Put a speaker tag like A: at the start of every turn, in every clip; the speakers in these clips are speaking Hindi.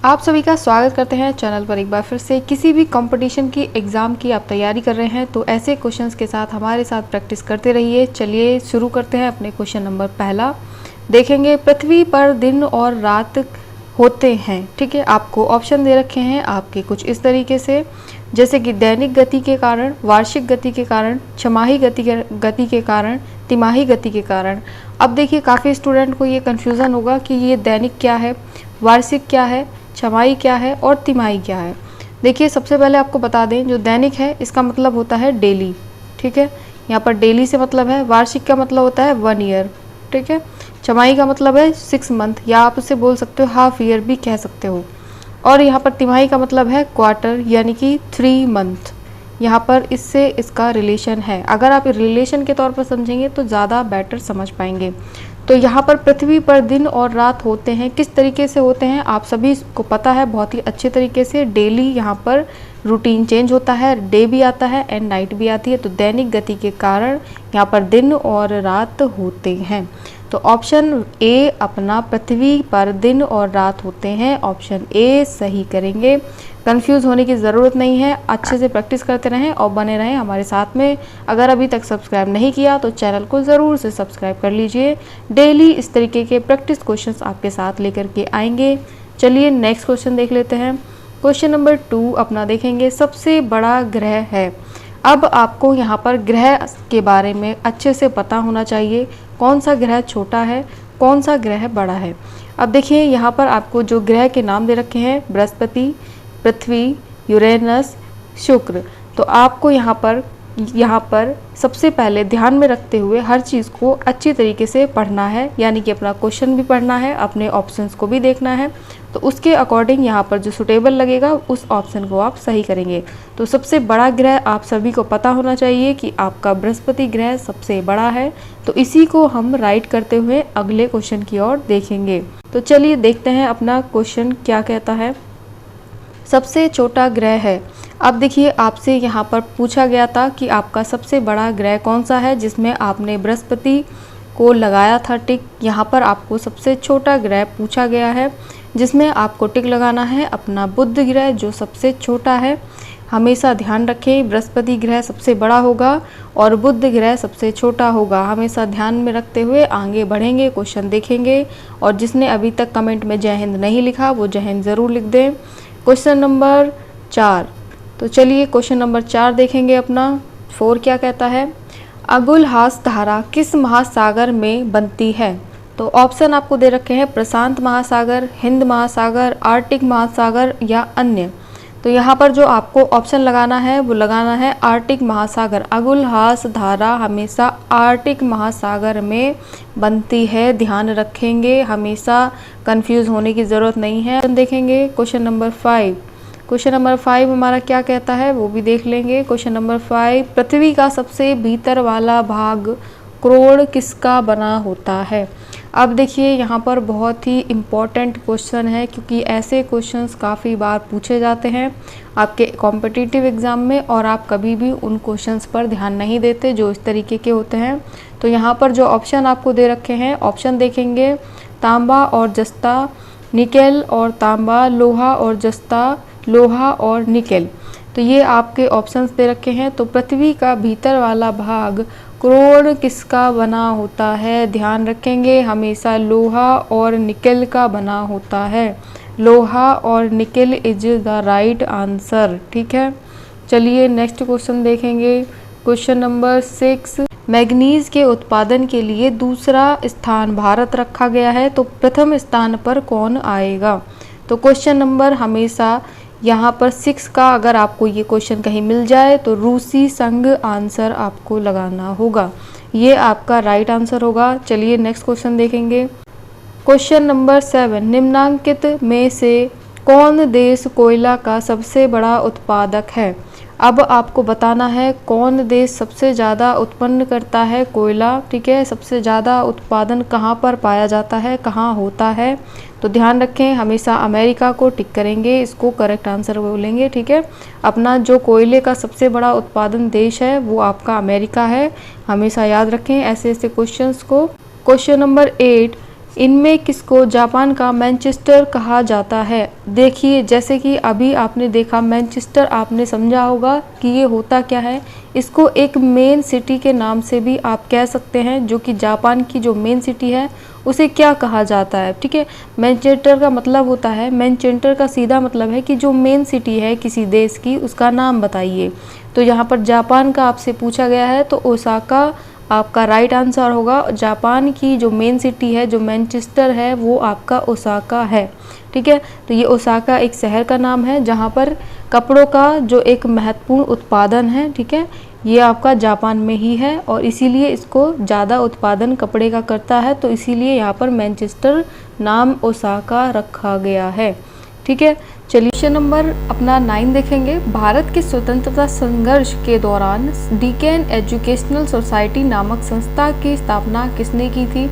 A: आप सभी का स्वागत करते हैं चैनल पर एक बार फिर से। किसी भी कंपटीशन की एग्ज़ाम की आप तैयारी कर रहे हैं तो ऐसे क्वेश्चंस के साथ हमारे साथ प्रैक्टिस करते रहिए। चलिए शुरू करते हैं अपने क्वेश्चन नंबर पहला। देखेंगे पृथ्वी पर दिन और रात होते हैं, ठीक है। आपको ऑप्शन दे रखे हैं आपके कुछ इस तरीके से, जैसे कि दैनिक गति के कारण, वार्षिक गति के कारण, छमाही गति के कारण, तिमाही गति के कारण। अब देखिए काफ़ी स्टूडेंट को ये कन्फ्यूज़न होगा कि ये दैनिक क्या है, वार्षिक क्या है, छमाही क्या है और तिमाही क्या है। देखिए सबसे पहले आपको बता दें, जो दैनिक है इसका मतलब होता है डेली, ठीक है। यहाँ पर डेली से मतलब है। वार्षिक का मतलब होता है 1 ईयर, ठीक है। छमाही का मतलब है 6 मंथ, या आप उसे बोल सकते हो हाफ ईयर भी कह सकते हो। और यहाँ पर तिमाही का मतलब है क्वार्टर, यानी कि 3 मंथ। यहाँ पर इससे इसका रिलेशन है। अगर आप रिलेशन के तौर पर समझेंगे तो ज़्यादा बेटर समझ पाएंगे। तो यहाँ पर पृथ्वी पर दिन और रात होते हैं, किस तरीके से होते हैं आप सभी को पता है बहुत ही अच्छे तरीके से। डेली यहाँ पर रूटीन चेंज होता है, डे भी आता है एंड नाइट भी आती है। तो दैनिक गति के कारण यहाँ पर दिन और रात होते हैं। तो ऑप्शन ए अपना पृथ्वी पर दिन और रात होते हैं, ऑप्शन ए सही करेंगे। कंफ्यूज होने की ज़रूरत नहीं है, अच्छे से प्रैक्टिस करते रहें और बने रहें हमारे साथ में। अगर अभी तक सब्सक्राइब नहीं किया तो चैनल को ज़रूर से सब्सक्राइब कर लीजिए। डेली इस तरीके के प्रैक्टिस क्वेश्चंस आपके साथ लेकर के आएंगे। चलिए नेक्स्ट क्वेश्चन देख लेते हैं। क्वेश्चन नंबर 2 अपना देखेंगे, सबसे बड़ा ग्रह है। अब आपको यहाँ पर ग्रह के बारे में अच्छे से पता होना चाहिए, कौन सा ग्रह छोटा है, कौन सा ग्रह बड़ा है। अब देखिए यहाँ पर आपको जो ग्रह के नाम दे रखे हैं, बृहस्पति, पृथ्वी, यूरेनस, शुक्र। तो आपको यहाँ पर सबसे पहले ध्यान में रखते हुए हर चीज़ को अच्छी तरीके से पढ़ना है, यानी कि अपना क्वेश्चन भी पढ़ना है, अपने ऑप्शंस को भी देखना है। तो उसके अकॉर्डिंग यहाँ पर जो सुटेबल लगेगा उस ऑप्शन को आप सही करेंगे। तो सबसे बड़ा ग्रह आप सभी को पता होना चाहिए कि आपका बृहस्पति ग्रह सबसे बड़ा है। तो इसी को हम राइट करते हुए अगले क्वेश्चन की ओर देखेंगे। तो चलिए देखते हैं अपना क्वेश्चन क्या कहता है। सबसे छोटा ग्रह है। अब देखिए आपसे यहाँ पर पूछा गया था कि आपका सबसे बड़ा ग्रह कौन सा है, जिसमें आपने बृहस्पति को लगाया था टिक। यहाँ पर आपको सबसे छोटा ग्रह पूछा गया है, जिसमें आपको टिक लगाना है अपना बुध ग्रह, जो सबसे छोटा है। हमेशा ध्यान रखें बृहस्पति ग्रह सबसे बड़ा होगा और बुध ग्रह सबसे छोटा होगा। हमेशा ध्यान में रखते हुए आगे बढ़ेंगे, क्वेश्चन देखेंगे। और जिसने अभी तक कमेंट में जय हिंद नहीं लिखा वो जय हिंद ज़रूर लिख दें। क्वेश्चन नंबर 4, तो चलिए क्वेश्चन नंबर 4 देखेंगे अपना। 4 क्या कहता है, अगुलहास धारा किस महासागर में बनती है। तो ऑप्शन आपको दे रखे हैं, प्रशांत महासागर, हिंद महासागर, आर्कटिक महासागर या अन्य। तो यहाँ पर जो आपको ऑप्शन लगाना है वो लगाना है आर्कटिक महासागर। अगुलहास धारा हमेशा आर्कटिक महासागर में बनती है, ध्यान रखेंगे, हमेशा कंफ्यूज होने की ज़रूरत नहीं है। देखेंगे क्वेश्चन नंबर 5। क्वेश्चन नंबर 5 हमारा क्या कहता है वो भी देख लेंगे। क्वेश्चन नंबर 5, पृथ्वी का सबसे भीतर वाला भाग कोण किसका बना होता है। अब देखिए यहाँ पर बहुत ही इम्पॉर्टेंट क्वेश्चन है, क्योंकि ऐसे क्वेश्चंस काफ़ी बार पूछे जाते हैं आपके कॉम्पिटिटिव एग्ज़ाम में और आप कभी भी उन क्वेश्चंस पर ध्यान नहीं देते जो इस तरीके के होते हैं। तो यहाँ पर जो ऑप्शन आपको दे रखे हैं, ऑप्शन देखेंगे, तांबा और जस्ता, निकेल और तांबा, लोहा और जस्ता, लोहा और निकेल। तो ये आपके ऑप्शंस दे रखे हैं। तो पृथ्वी का भीतर वाला भाग कोण किसका बना होता है, ध्यान रखेंगे, हमेशा लोहा और निकेल का बना होता है। लोहा और nickel is the right answer, ठीक है। चलिए नेक्स्ट क्वेश्चन देखेंगे। क्वेश्चन नंबर 6, मैग्नीज के उत्पादन के लिए दूसरा स्थान भारत रखा गया है, तो प्रथम स्थान पर कौन आएगा। तो क्वेश्चन नंबर हमेशा यहाँ पर 6 का अगर आपको ये क्वेश्चन कहीं मिल जाए तो रूसी संघ आंसर आपको लगाना होगा, ये आपका राइट आंसर होगा। चलिए नेक्स्ट क्वेश्चन देखेंगे। क्वेश्चन नंबर 7, निम्नांकित में से कौन देश कोयला का सबसे बड़ा उत्पादक है। अब आपको बताना है कौन देश सबसे ज़्यादा उत्पन्न करता है कोयला, ठीक है। सबसे ज़्यादा उत्पादन कहाँ पर पाया जाता है, कहाँ होता है। तो ध्यान रखें, हमेशा अमेरिका को टिक करेंगे, इसको करेक्ट आंसर बोलेंगे, ठीक है। अपना जो कोयले का सबसे बड़ा उत्पादन देश है वो आपका अमेरिका है, हमेशा याद रखें ऐसे ऐसे क्वेश्चंस को। क्वेश्चन नंबर 8, इनमें किसको जापान का मैनचेस्टर कहा जाता है? देखिए, जैसे कि अभी आपने देखा मैनचेस्टर, आपने समझा होगा कि ये होता क्या है। इसको एक मेन सिटी के नाम से भी आप कह सकते हैं, जो कि जापान की जो मेन सिटी है उसे क्या कहा जाता है, ठीक है। मैनचेस्टर का मतलब होता है, मैनचेस्टर का सीधा मतलब है कि जो मेन सिटी है किसी देश की, उसका नाम बताइए। तो यहाँ पर जापान का आपसे पूछा गया है, तो ओसाका आपका राइट आंसर होगा। जापान की जो मेन सिटी है, जो मैनचेस्टर है, वो आपका ओसाका है, ठीक है। तो ये ओसाका एक शहर का नाम है जहाँ पर कपड़ों का जो एक महत्वपूर्ण उत्पादन है, ठीक है, ये आपका जापान में ही है और इसीलिए इसको ज़्यादा उत्पादन कपड़े का करता है, तो इसीलिए यहाँ पर मैनचेस्टर नाम ओसाका रखा गया है, ठीक है। चलिए क्वेश्चन नंबर अपना 9 देखेंगे। भारत के स्वतंत्रता संघर्ष के दौरान डिकेन एजुकेशनल सोसाइटी नामक संस्था की स्थापना किसने की थी?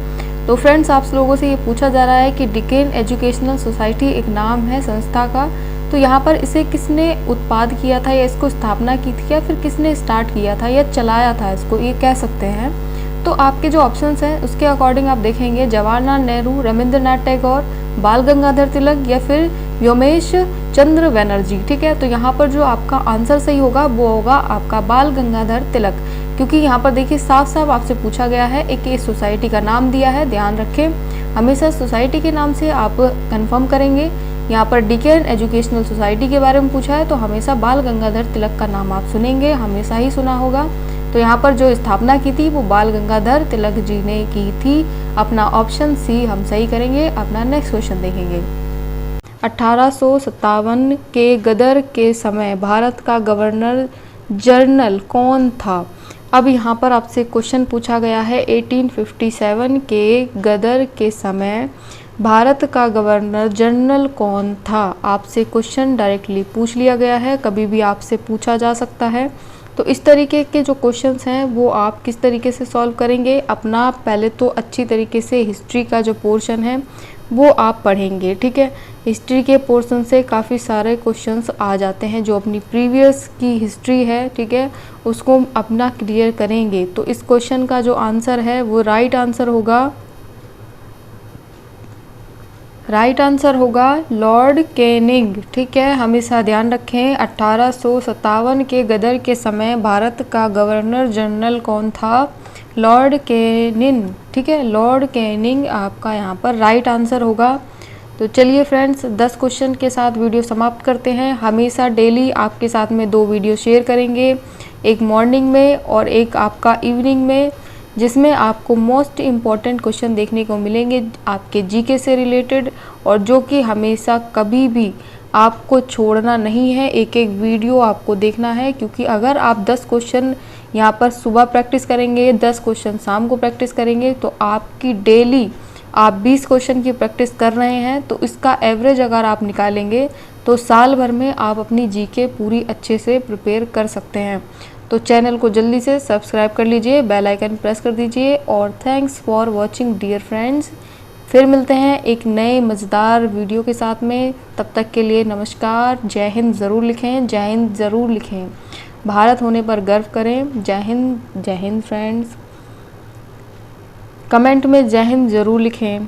A: तो फ्रेंड्स, आप लोगों से ये पूछा जा रहा है कि डिकेन एजुकेशनल सोसाइटी एक नाम है संस्था का, तो यहाँ पर इसे किसने उत्पाद किया था या इसको स्थापना की थी या फिर किसने स्टार्ट किया था या चलाया था, इसको ये कह सकते हैं। तो आपके जो ऑप्शंस हैं उसके अकॉर्डिंग आप देखेंगे जवाहरलाल नेहरू, रविंद्रनाथ टैगोर, बाल गंगाधर तिलक या फिर व्योमेश चंद्र बनर्जी, ठीक है। तो यहाँ पर जो आपका आंसर सही होगा वो होगा आपका बाल गंगाधर तिलक, क्योंकि यहाँ पर देखिए साफ साफ आपसे पूछा गया है, एक इस सोसाइटी का नाम दिया है, ध्यान रखें हमेशा सोसाइटी के नाम से आप कंफर्म करेंगे। यहाँ पर डिकेन एजुकेशनल सोसाइटी के बारे में पूछा है तो हमेशा बाल गंगाधर तिलक का नाम आप सुनेंगे, हमेशा ही सुना होगा। तो यहाँ पर जो स्थापना की थी वो बाल गंगाधर तिलक जी ने की थी। अपना ऑप्शन सी हम सही करेंगे। अपना नेक्स्ट क्वेश्चन देखेंगे। 1857 के गदर के समय भारत का गवर्नर जनरल कौन था? अब यहाँ पर आपसे क्वेश्चन पूछा गया है 1857 के गदर के समय भारत का गवर्नर जनरल कौन था? आपसे क्वेश्चन डायरेक्टली पूछ लिया गया है, कभी भी आपसे पूछा जा सकता है। तो इस तरीके के जो क्वेश्चंस हैं वो आप किस तरीके से सॉल्व करेंगे? अपना पहले तो अच्छी तरीके से हिस्ट्री का जो पोर्शन है वो आप पढ़ेंगे, ठीक है। हिस्ट्री के पोर्शन से काफ़ी सारे क्वेश्चंस आ जाते हैं, जो अपनी प्रीवियस की हिस्ट्री है, ठीक है, उसको अपना क्लियर करेंगे। तो इस क्वेश्चन का जो आंसर है वो राइट आंसर होगा लॉर्ड कैनिंग, ठीक है। हमेशा ध्यान रखें 1857 के गदर के समय भारत का गवर्नर जनरल कौन था? लॉर्ड कैनिंग, ठीक है, लॉर्ड कैनिंग आपका यहाँ पर राइट आंसर होगा। तो चलिए फ्रेंड्स, 10 क्वेश्चन के साथ वीडियो समाप्त करते हैं। हमेशा डेली आपके साथ में 2 वीडियो शेयर करेंगे, एक मॉर्निंग में और एक आपका इवनिंग में, जिसमें आपको मोस्ट इम्पॉर्टेंट क्वेश्चन देखने को मिलेंगे आपके जीके से रिलेटेड, और जो कि हमेशा कभी भी आपको छोड़ना नहीं है, एक एक वीडियो आपको देखना है। क्योंकि अगर आप 10 क्वेश्चन यहाँ पर सुबह प्रैक्टिस करेंगे, 10 क्वेश्चन शाम को प्रैक्टिस करेंगे, तो आपकी डेली आप 20 क्वेश्चन की प्रैक्टिस कर रहे हैं, तो इसका एवरेज अगर आप निकालेंगे तो साल भर में आप अपनी जीके पूरी अच्छे से प्रिपेयर कर सकते हैं। तो चैनल को जल्दी से सब्सक्राइब कर लीजिए, बेल आइकन प्रेस कर दीजिए। और thanks for watching dear friends. फिर मिलते हैं एक नए मज़ेदार वीडियो के साथ में, तब तक के लिए नमस्कार। जय हिंद ज़रूर लिखें, जय हिंद ज़रूर लिखें, भारत होने पर गर्व करें। जय हिंद फ्रेंड्स। कमेंट में जय हिंद ज़रूर लिखें।